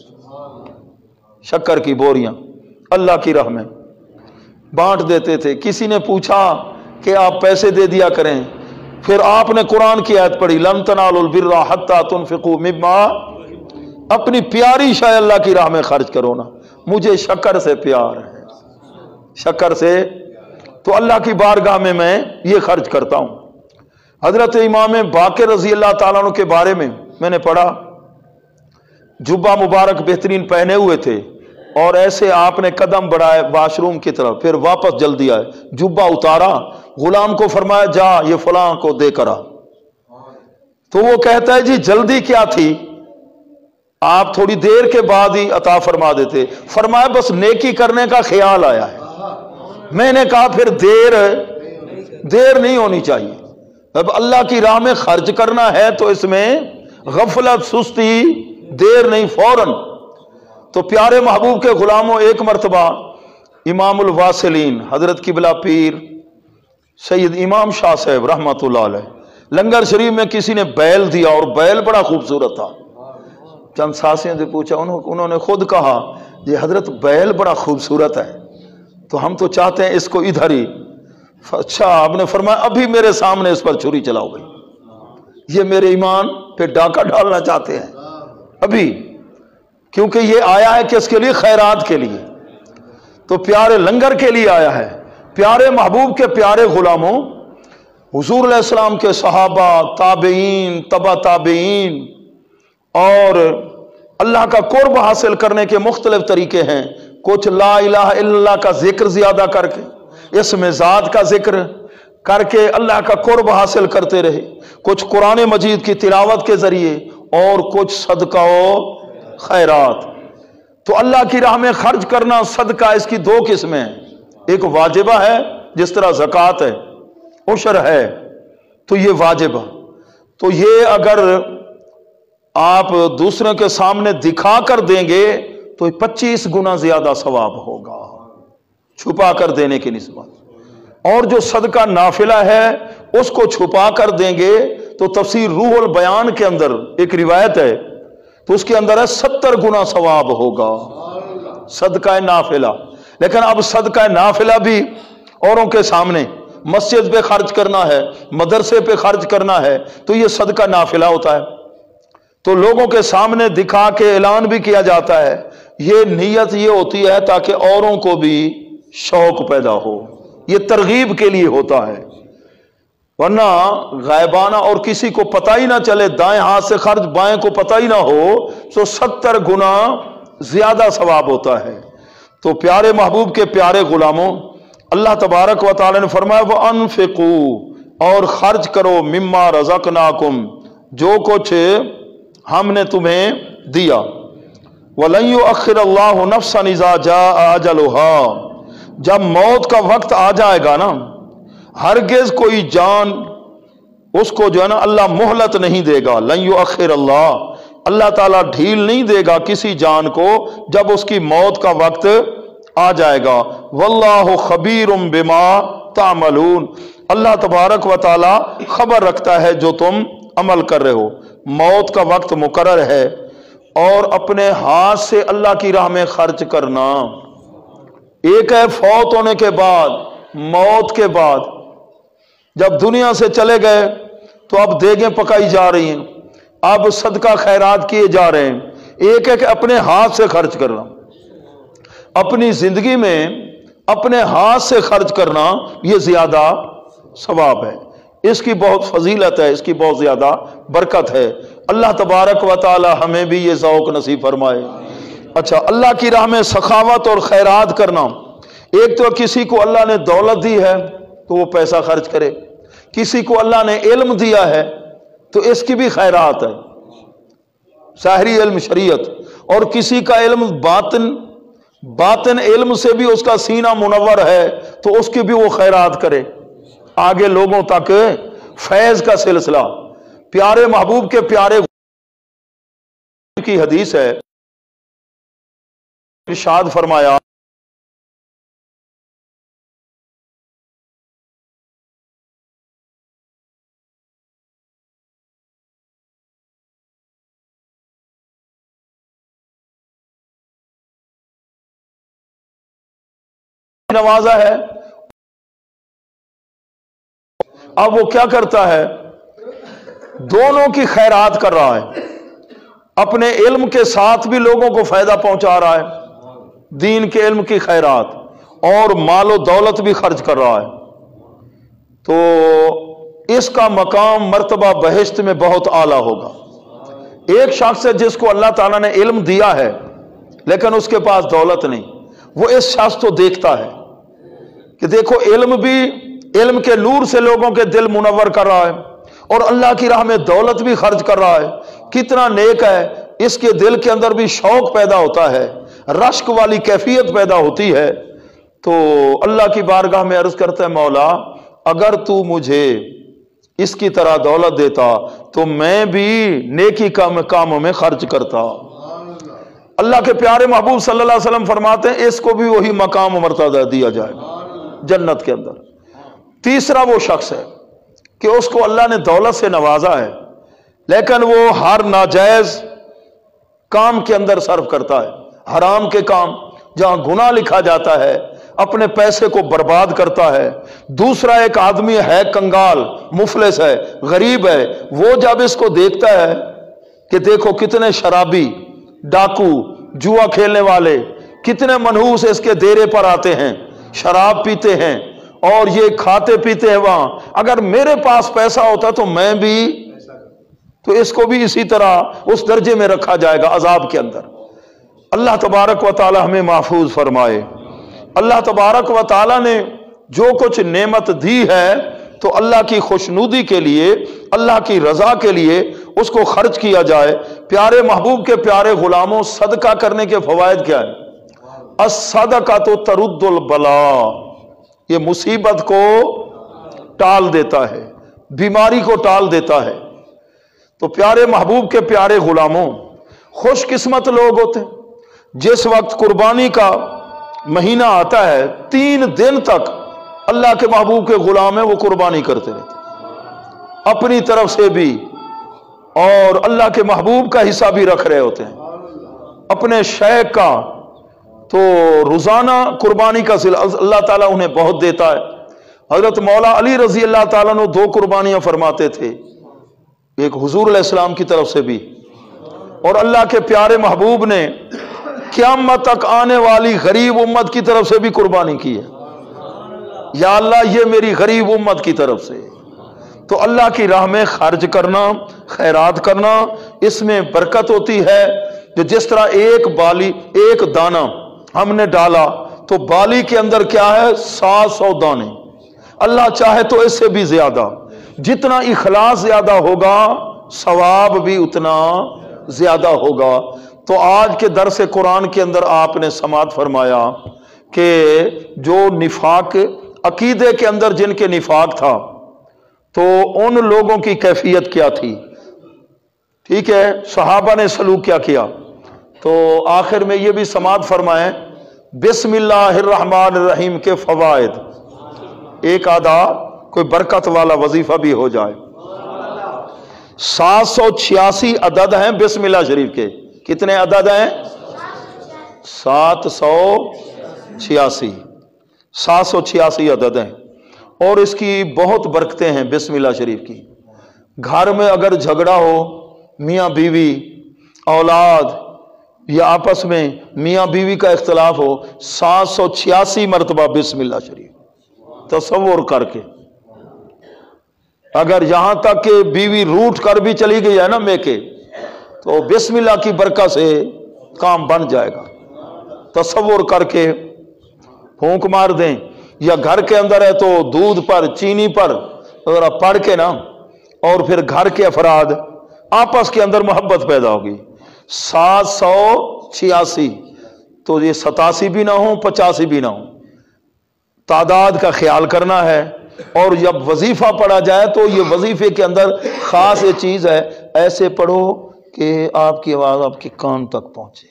شکر کی بوریاں اللہ کی راہ میں بانٹ دیتے تھے۔ کسی نے پوچھا کہ آپ پیسے دے دیا کریں، پھر آپ نے قرآن کی آیت پڑھی لن تنالوا البر حتی تنفقوا مما، اپنی پیاری شے اللہ کی راہ میں خرچ کرو نا، مجھے شکر سے پیار ہے، شکر سے، تو اللہ کی بارگاہ میں یہ خرچ کرتا ہوں۔ حضرت امام باقر رضی اللہ تعالیٰ عنہ کے بارے میں نے پڑھا، جبہ مبارک بہترین پہنے ہوئے تھے اور ایسے آپ نے قدم بڑھائے واش روم کی طرف، پھر واپس جلدی آئے، جبہ اتارا، غلام کو فرمایا جا یہ فلاں کو دے کرا، تو وہ کہتا ہے جی جلدی کیا تھی، آپ تھوڑی دیر کے بعد ہی عطا فرما دیتے۔ فرمایا بس نیکی کرنے کا خیال آیا ہے۔ میں نے کہا پھر دیر نہیں ہونی چاہیے، اب اللہ کی راہ میں خرچ کرنا ہے تو اس میں غفلت، سستی، دیر نہیں، فوراً۔ تو پیارے محبوب کے غلاموں، ایک مرتبہ امام الواصلین حضرت قبلہ پیر سید امام شاہ صاحب رحمۃ اللہ علیہ لنگر شریف میں کسی نے بیل دیا، اور بیل بڑا خوبصورت تھا۔ چند ساتھیوں سے پوچھا، انہوں نے خود کہا یہ حضرت بیل بڑا خوبصورت ہے، تو ہم تو چاہتے ہیں اس کو ادھر ہی۔ اچھا، آپ نے فرمایا ابھی میرے سامنے اس پر چھری چلاؤ بھائی، یہ میرے ایمان پہ ڈاکہ ڈالنا چاہتے ہیں ابھی، کیونکہ یہ آیا ہے کس کے لیے؟ خیرات کے لیے، تو پیارے لنگر کے لیے آیا ہے۔ پیارے محبوب کے پیارے غلاموں، حضور علیہ السلام کے صحابہ، تابعین، تبع تابعین، اور اللہ کا قرب حاصل کرنے کے مختلف طریقے ہیں۔ کچھ لا الہ الا اللہ کا ذکر زیادہ کر کے، اسم ذات کا ذکر کر کے اللہ کا قرب حاصل کرتے رہے، کچھ قرآن مجید کی تلاوت کے ذریعے، اور کچھ صدقہ و خیرات۔ تو اللہ کی راہ میں خرچ کرنا، صدقہ، اس کی دو قسمیں ہیں، ایک واجبہ ہے جس طرح زکوٰۃ ہے، عشر ہے، تو یہ واجبہ، تو یہ اگر آپ دوسرے کے سامنے دکھا کر دیں گے تو 25 گنا زیادہ ثواب ہوگا چھپا کر دینے کی نسبت، اور جو صدقہ نافلہ ہے اس کو چھپا کر دیں گے تو تفسیر روح البیان کے اندر ایک روایت ہے، تو اس کے اندر ہے 70 گنا ثواب ہوگا صدقہ نافلہ۔ لیکن اب صدقہ نافلہ بھی اوروں کے سامنے، مسجد پہ خرچ کرنا ہے، مدرسے پہ خرچ کرنا ہے، تو یہ صدقہ نافلہ ہوتا ہے، تو لوگوں کے سامنے دکھا کے اعلان بھی کیا جاتا ہے۔ یہ نیت یہ ہوتی ہے تاکہ اوروں کو بھی شوق پیدا ہو، یہ ترغیب کے لیے ہوتا ہے، ورنہ غائبانہ اور کسی کو پتہ ہی نہ چلے، دائیں ہاتھ سے خرچ بائیں کو پتہ ہی نہ ہو، تو 70 گنا زیادہ ثواب ہوتا ہے۔ تو پیارے محبوب کے پیارے غلاموں، اللہ تبارک و تعالی نے فرمایا وَأَنفِقُوا، اور خرچ کرو، مما رزقناکم، جو کچھ ہم نے تمہیں دیا، وَلَن يُؤَخِّرَ اللَّهُ نَفْسًا إِذَا جَاءَ أَجَلُهَا، جب موت کا وقت آ جائے گا نا، ہرگز کوئی جان اس کو جو ہے نا اللہ مہلت نہیں دے گا، لن یؤخر اللہ تعالیٰ ڈھیل نہیں دے گا کسی جان کو جب اس کی موت کا وقت آ جائے گا۔ واللہ خبیر بما تعملون، اللہ تبارک و تعالی خبر رکھتا ہے جو تم عمل کر رہے ہو۔ موت کا وقت مقرر ہے، اور اپنے ہاتھ سے اللہ کی راہ میں خرچ کرنا، ایک ہے فوت ہونے کے بعد، موت کے بعد جب دنیا سے چلے گئے تو اب دیگیں پکائی جا رہی ہیں، اب صدقہ خیرات کیے جا رہے ہیں۔ ایک ہے کہ اپنے ہاتھ سے خرچ کرنا، اپنی زندگی میں اپنے ہاتھ سے خرچ کرنا، یہ زیادہ ثواب ہے، اس کی بہت فضیلت ہے، اس کی بہت زیادہ برکت ہے۔ اللہ تبارک و تعالی ہمیں بھی یہ ذوق نصیب فرمائے۔ اچھا، اللہ کی راہ میں سخاوت اور خیرات کرنا، ایک تو کسی کو اللہ نے دولت دی ہے تو وہ پیسہ خرچ کرے، کسی کو اللہ نے علم دیا ہے تو اس کی بھی خیرات ہے، ظاہری علم شریعت، اور کسی کا علم باطن علم سے بھی اس کا سینہ منور ہے تو اس کی بھی وہ خیرات کرے، آگے لوگوں تک فیض کا سلسلہ۔ پیارے محبوب کے پیارے کی حدیث ہے، ارشاد فرمایا نوازا ہے، اب وہ کیا کرتا ہے؟ دونوں کی خیرات کر رہا ہے، اپنے علم کے ساتھ بھی لوگوں کو فائدہ پہنچا رہا ہے، دین کے علم کی خیرات، اور مال و دولت بھی خرچ کر رہا ہے، تو اس کا مقام مرتبہ بہشت میں بہت اعلیٰ ہوگا۔ ایک شخص ہے جس کو اللہ تعالیٰ نے علم دیا ہے لیکن اس کے پاس دولت نہیں، وہ اس شخص کو دیکھتا ہے کہ دیکھو علم بھی، علم کے نور سے لوگوں کے دل منور کر رہا ہے اور اللہ کی راہ میں دولت بھی خرچ کر رہا ہے، کتنا نیک ہے، اس کے دل کے اندر بھی شوق پیدا ہوتا ہے، رشک والی کیفیت پیدا ہوتی ہے، تو اللہ کی بارگاہ میں عرض کرتا ہے مولا اگر تو مجھے اس کی طرح دولت دیتا تو میں بھی نیکی کاموں میں خرچ کرتا۔ اللہ کے پیارے محبوب صلی اللہ علیہ وسلم فرماتے ہیں اس کو بھی وہی مقام و مرتبہ دیا جائے گا جنت کے اندر۔ تیسرا وہ شخص ہے کہ اس کو اللہ نے دولت سے نوازا ہے لیکن وہ ہر ناجائز کام کے اندر صرف کرتا ہے، حرام کے کام، جہاں گناہ لکھا جاتا ہے اپنے پیسے کو برباد کرتا ہے۔ دوسرا ایک آدمی ہے کنگال، مفلس ہے، غریب ہے، وہ جب اس کو دیکھتا ہے کہ دیکھو کتنے شرابی، ڈاکو، جوا کھیلنے والے، کتنے منحوس اس کے ڈیرے پر آتے ہیں، شراب پیتے ہیں اور یہ کھاتے پیتے ہیں وہاں، اگر میرے پاس پیسہ ہوتا تو میں بھی، تو اس کو بھی اسی طرح اس درجے میں رکھا جائے گا عذاب کے اندر۔ اللہ تبارک و تعالی ہمیں محفوظ فرمائے۔ اللہ تبارک و تعالی نے جو کچھ نعمت دی ہے تو اللہ کی خوشنودی کے لیے، اللہ کی رضا کے لیے اس کو خرچ کیا جائے۔ پیارے محبوب کے پیارے غلاموں، صدقہ کرنے کے فوائد کیا ہے؟ الصدقۃ ترد البلاء، یہ مصیبت کو ٹال دیتا ہے، بیماری کو ٹال دیتا ہے۔ تو پیارے محبوب کے پیارے غلاموں، خوش قسمت لوگ ہوتے ہیں جس وقت قربانی کا مہینہ آتا ہے 3 دن تک اللہ کے محبوب کے غلام ہیں وہ قربانی کرتے رہتے، اپنی طرف سے بھی اور اللہ کے محبوب کا حصہ بھی رکھ رہے ہوتے ہیں، اپنے شیخ کا، تو روزانہ قربانی کا اللہ تعالیٰ انہیں بہت دیتا ہے۔ حضرت مولا علی رضی اللہ تعالیٰ نے 2 قربانیاں فرماتے تھے، ایک حضور علیہ السلام کی طرف سے بھی، اور اللہ کے پیارے محبوب نے قیامت تک آنے والی غریب امت کی طرف سے بھی قربانی کی ہے۔ یا اللہ یہ میری غریب امت کی طرف سے، تو اللہ کی راہ میں خرچ کرنا، خیرات کرنا، اس میں برکت ہوتی ہے۔ جو جس طرح ایک بالی، ایک دانہ ہم نے ڈالا تو بالی کے اندر کیا ہے؟ 700 دانے، اللہ چاہے تو اس سے بھی زیادہ، جتنا اخلاص زیادہ ہوگا ثواب بھی اتنا زیادہ ہوگا۔ تو آج کے درس قرآن کے اندر آپ نے سماعت فرمایا کہ جو نفاق، عقیدے کے اندر جن کے نفاق تھا تو ان لوگوں کی کیفیت کیا تھی، ٹھیک ہے، صحابہ نے سلوک کیا کیا۔ تو آخر میں یہ بھی سماعت فرمائیں بسم اللہ الرحمن الرحیم کے فوائد، ایک آدھا کوئی برکت والا وظیفہ بھی ہو جائے۔ 786 عدد ہیں بسم اللہ شریف کے، کتنے عدد ہیں؟ 786 عدد ہیں، اور اس کی بہت برکتیں ہیں بسم اللہ شریف کی۔ گھر میں اگر جھگڑا ہو، میاں بیوی، اولاد یا آپس میں میاں بیوی کا اختلاف ہو، 786 مرتبہ بسم اللہ شریف تصور کر کے، اگر یہاں تک کہ بیوی روٹ کر بھی چلی گئی ہے نا میکے، تو بسم اللہ کی برکت سے کام بن جائے گا۔ تصور کر کے پھونک مار دیں، یا گھر کے اندر ہے تو دودھ پر، چینی پر ذرا پڑھ کے نا، اور پھر گھر کے افراد آپس کے اندر محبت پیدا ہوگی۔ 786، تو یہ 87 بھی نہ ہوں، 85 بھی نہ ہوں، تعداد کا خیال کرنا ہے۔ اور جب وظیفہ پڑھا جائے تو یہ وظیفے کے اندر خاص یہ چیز ہے، ایسے پڑھو کہ آپ کی آواز آپ کے کان تک پہنچے،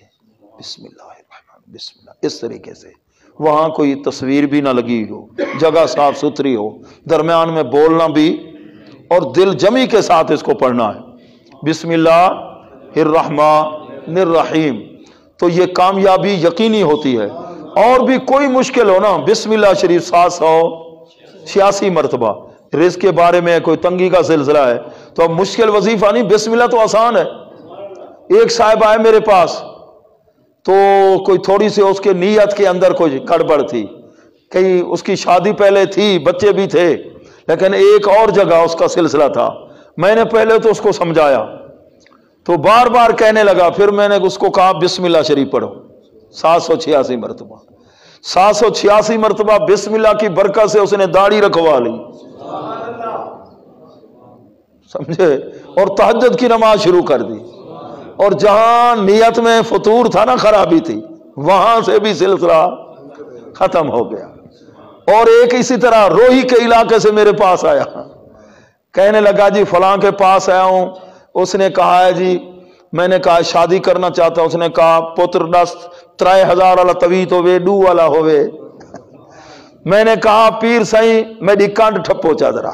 بسم اللہ الرحمن، بسم اللہ، اس طریقے سے، وہاں کوئی تصویر بھی نہ لگی ہو، جگہ صاف ستھری ہو، درمیان میں بولنا بھی، اور دل جمی کے ساتھ اس کو پڑھنا ہے، بسم اللہ الرحمن الرحیم۔ تو یہ کامیابی یقینی ہوتی ہے۔ اور بھی کوئی مشکل ہو نا، بسم اللہ شریف 786 مرتبہ۔ رزق کے بارے میں کوئی تنگی کا سلسلہ ہے تو اب مشکل وظیفہ نہیں، بسم اللہ تو آسان ہے۔ ایک صاحب آئے میرے پاس تو کوئی تھوڑی سی اس کے نیت کے اندر کوئی گڑبڑ تھی، کہیں اس کی شادی پہلے تھی، بچے بھی تھے، لیکن ایک اور جگہ اس کا سلسلہ تھا۔ میں نے پہلے تو اس کو سمجھایا تو بار بار کہنے لگا، پھر میں نے اس کو کہا بسم اللہ شریف پڑھو 786 مرتبہ۔ 786 مرتبہ بسم اللہ کی برکت سے اس نے داڑھی رکھوا لی، سمجھے، اور تہجد کی نماز شروع کر دی، اور جہاں نیت میں فطور تھا نا، خرابی تھی، وہاں سے بھی سلسلہ ختم ہو گیا۔ اور ایک اسی طرح روہی کے علاقے سے میرے پاس آیا، کہنے لگا جی فلاں کے پاس آیا ہوں، اس نے کہا ہے جی، میں نے کہا شادی کرنا چاہتا ہوں، اس نے کہا پتر دس 3000 والا توی تو وے ڈو والا ہوئے۔ میں نے کہا پیر سائیں میری کانڈ ٹھپو چادرا،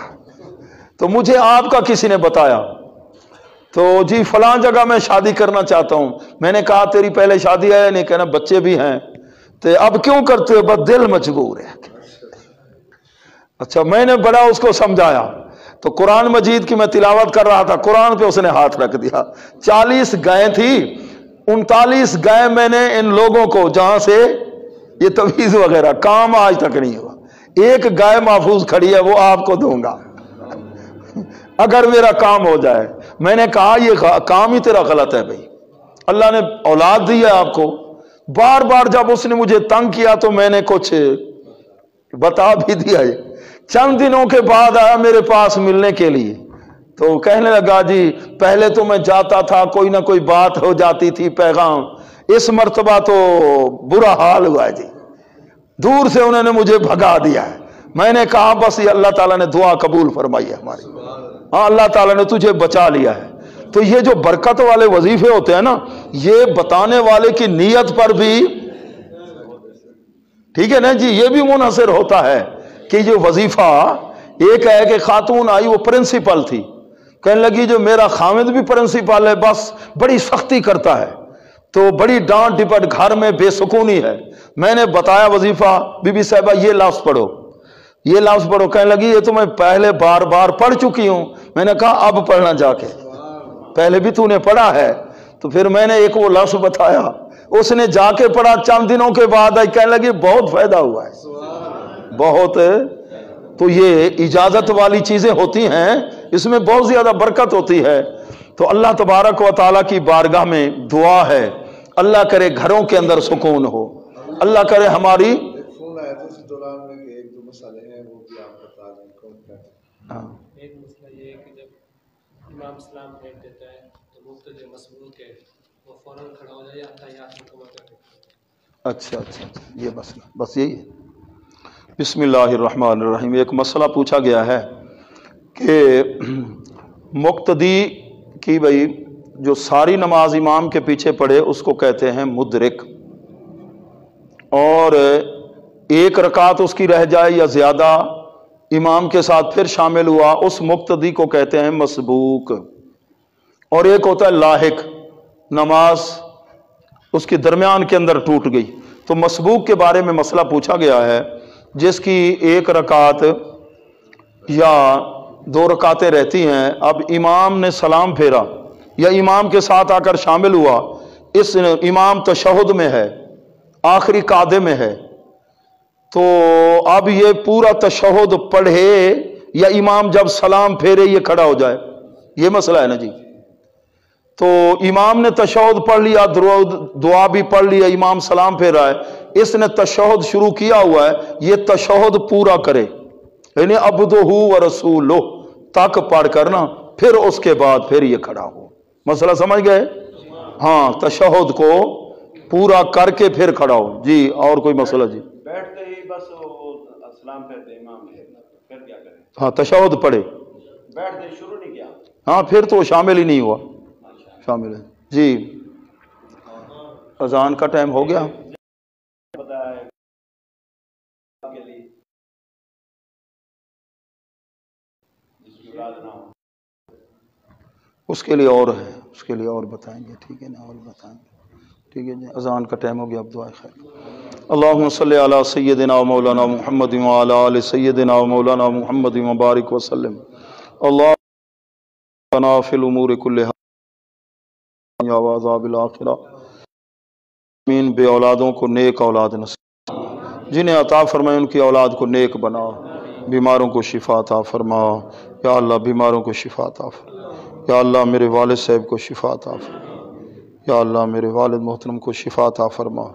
تو مجھے آپ کا کسی نے بتایا، تو جی فلاں جگہ میں شادی کرنا چاہتا ہوں۔ میں نے کہا تیری پہلے شادی ہے؟ نہیں، کہنا بچے بھی ہیں۔ تو اب کیوں کرتے ہو؟ بس دل مجبور ہے۔ اچھا، میں نے بڑا اس کو سمجھایا تو قرآن مجید کی میں تلاوت کر رہا تھا، قرآن پہ اس نے ہاتھ رکھ دیا۔ 40 گائیں تھی، 39 گائیں میں نے ان لوگوں کو، جہاں سے یہ تویز وغیرہ کام آج تک نہیں ہوا، ایک گائے محفوظ کھڑی ہے، وہ آپ کو دوں گا اگر میرا کام ہو جائے۔ میں نے کہا یہ کام ہی تیرا غلط ہے بھائی، اللہ نے اولاد دی ہے آپ کو۔ بار بار جب اس نے مجھے تنگ کیا تو میں نے کچھ بتا بھی دیا۔ چند دنوں کے بعد آیا میرے پاس ملنے کے لیے، تو کہنے لگا جی پہلے تو میں جاتا تھا، کوئی نہ کوئی بات ہو جاتی تھی، پیغام، اس مرتبہ تو برا حال ہوا ہے جی، دور سے انہوں نے مجھے بھگا دیا ہے۔ میں نے کہا بس یہ اللہ تعالیٰ نے دعا قبول فرمائی ہے ہماری، ہاں اللہ تعالیٰ نے تجھے بچا لیا ہے۔ تو یہ جو برکت والے وظیفے ہوتے ہیں نا، یہ بتانے والے کی نیت پر بھی، ٹھیک ہے نا جی، یہ بھی منحصر ہوتا ہے کہ یہ وظیفہ، ایک ہے کہ خاتون آئی وہ پرنسپل تھی، کہنے لگی جو میرا خامد بھی پرنسپل ہے، بس بڑی سختی کرتا ہے، تو بڑی ڈانٹ ڈپٹ، گھر میں بے سکونی ہے۔ میں نے بتایا وظیفہ، بی بی صاحبہ یہ لفظ پڑھو، یہ لفظ پڑھو، کہنے لگی یہ تو میں پہلے بار بار پڑھ چکی ہوں۔ میں نے کہا اب پڑھنا جا کے، پہلے بھی تو نے پڑھا ہے۔ تو پھر میں نے ایک وہ لفظ بتایا، اس نے جا کے پڑھا، چند دنوں کے بعد آئی، کہنے لگی بہت فائدہ ہوا ہے، بہت۔ تو یہ اجازت والی چیزیں ہوتی ہیں، اس میں بہت زیادہ برکت ہوتی ہے۔ تو اللہ تبارک و تعالیٰ کی بارگاہ میں دعا ہے، اللہ کرے گھروں کے اندر سکون ہو، اللہ کرے ہماری ایک مسئلہ یہ ہے کہ جب امام سلام پھیر دیتا ہے تو مبتدی مسبوق ہے، وہ فوراً کھڑا ہو جائے یا تحیات مکمل کر دے۔ اچھا، یہ مسئلہ بس یہی ہے۔ بسم اللہ الرحمن الرحیم۔ ایک مسئلہ پوچھا گیا ہے کہ مقتدی کی، بھائی جو ساری نماز امام کے پیچھے پڑھے اس کو کہتے ہیں مدرک، اور ایک رکعت اس کی رہ جائے یا زیادہ امام کے ساتھ پھر شامل ہوا، اس مقتدی کو کہتے ہیں مسبوق۔ اور ایک ہوتا ہے لاحق، نماز اس کے درمیان کے اندر ٹوٹ گئی۔ تو مسبوق کے بارے میں مسئلہ پوچھا گیا ہے، جس کی ایک رکعت یا 2 رکعتیں رہتی ہیں، اب امام نے سلام پھیرا یا امام کے ساتھ آ کر شامل ہوا، اس امام تشہد میں ہے، آخری قعدے میں ہے، تو اب یہ پورا تشہد پڑھے یا امام جب سلام پھیرے یہ کھڑا ہو جائے، یہ مسئلہ ہے نا جی۔ تو امام نے تشہد پڑھ لیا، دعا بھی پڑھ لیا، امام سلام پھیر رہا ہے، اس نے تشہد شروع کیا ہوا ہے، یہ تشہد پورا کرے، یعنی عبدہ و رسولہ تک پڑھ کر نا، پھر اس کے بعد پھر یہ کھڑا ہو۔ مسئلہ سمجھ گئے؟ ہاں، تشہد کو پورا کر کے پھر کھڑا ہو جی۔ اور کوئی مسئلہ جی؟ بیٹھتے ہی بس سلام پھیرتے امام ہے، پھر کیا کریں؟ ہاں، تشہد پڑھے، بیٹھتے ہی شروع نہیں کیا، ہاں پھر تو شامل ہی نہیں ہوا، شامل ہے جی۔ اذان کا ٹائم ہو گیا، پتہ ہے کے لیے جس کی اولاد نہ ہو، اس کے لیے اور ہے، اس کے لیے اور بتائیں گے، ٹھیک ہے نا، اور بتائیں گے، ٹھیک ہے جی۔ اذان کا ٹائم ہو گیا، اب دعائے خیر۔ اللہم صلی علی سیدنا و مولانا محمد و علی آل سیدنا و مولانا محمد مبارک وسلم اللہم فی الامور کلہا یا وعذاب الآخرہ امین بے اولادوں کو نیک اولاد نصیب، جنہیں عطا فرمائے ان کی اولاد کو نیک بنا، بیماروں کو شفا عطا فرما یا اللہ، بیماروں کو شفا عطا فرما یا اللہ، میرے والد صاحب کو شفا عطا فرما یا اللہ، میرے والد محترم کو شفا عطا فرما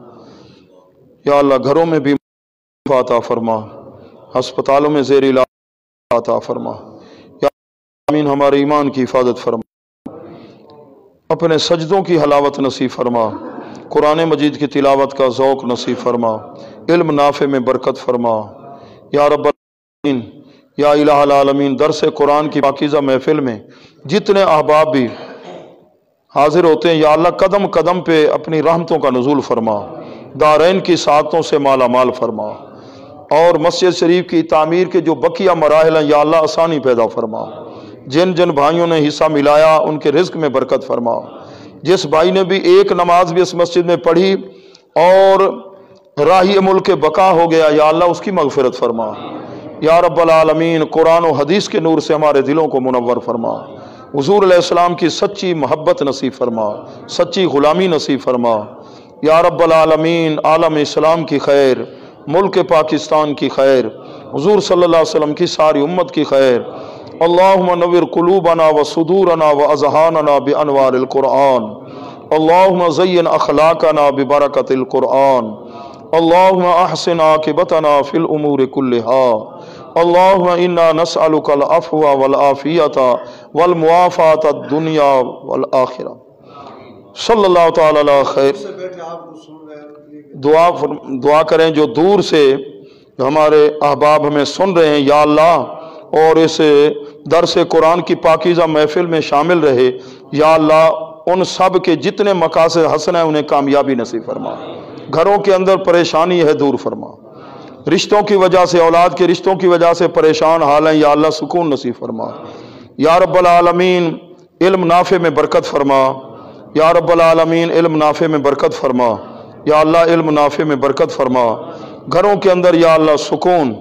یا اللہ، گھروں میں بھی شفا عطا فرما، ہسپتالوں میں زیر علاج عطا فرما یا آمین، ہمارے ایمان کی حفاظت فرما، اپنے سجدوں کی حلاوت نصیب فرما، قرآن مجید کی تلاوت کا ذوق نصیب فرما، علم نافع میں برکت فرما یا رب العالمین یا الہ العالمین۔ درس قرآن کی پاکیزہ محفل میں جتنے احباب بھی حاضر ہوتے ہیں یا اللہ، قدم قدم پہ اپنی رحمتوں کا نزول فرما، دارین کی سعادتوں سے مالا مال فرما، اور مسجد شریف کی تعمیر کے جو بقیہ مراحل ہیں یا اللہ، آسانی پیدا فرما، جن جن بھائیوں نے حصہ ملایا ان کے رزق میں برکت فرما، جس بھائی نے بھی ایک نماز بھی اس مسجد میں پڑھی اور راہی ملک بقا ہو گیا یا اللہ، اس کی مغفرت فرما یا رب العالمین۔ قرآن و حدیث کے نور سے ہمارے دلوں کو منور فرما، حضور علیہ السلام کی سچی محبت نصیب فرما، سچی غلامی نصیب فرما یا رب العالمین۔ عالم اسلام کی خیر، ملک پاکستان کی خیر، حضور صلی اللہ علیہ وسلم کی ساری امت کی خیر۔ اللہم نور قلوبنا و صدورنا و اذہاننا بانوار القرآن، اللہم زین اخلاقنا ببرکت القرآن، اللہم احسن عاقبتنا فی الامور کلہا، اللہم انا نسألک العفو والعافیت والمعافات الدنیا والآخرہ۔ صلی اللہ تعالی علیہ خیر۔ سے بیٹھے آپ کو سن رہے ہیں، دعا کریں جو دور سے ہمارے احباب ہمیں سن رہے ہیں یا اللہ، اور اس درس قرآن کی پاکیزہ محفل میں شامل رہے یا اللہ، ان سب کے جتنے مقاصد حسن ہیں انہیں کامیابی نصیب فرما، گھروں کے اندر پریشانی ہے دور فرما، رشتوں کی وجہ سے، اولاد کے رشتوں کی وجہ سے پریشان حال ہیں یا اللہ، سکون نصیب فرما یا رب العالمین۔ علم نافع میں برکت فرما یا رب العالمین، علم نافع میں برکت فرما یا اللہ، علم نافع میں برکت فرما، گھروں کے اندر یا اللہ سکون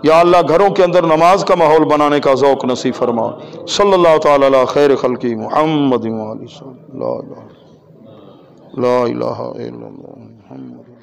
یا اللہ، گھروں کے اندر نماز کا ماحول بنانے کا ذوق نصیب فرما۔ صلی اللہ تعالی علی خیر خلقی محمد و علیہ وسلم۔ لا الہ الا اللہ محمد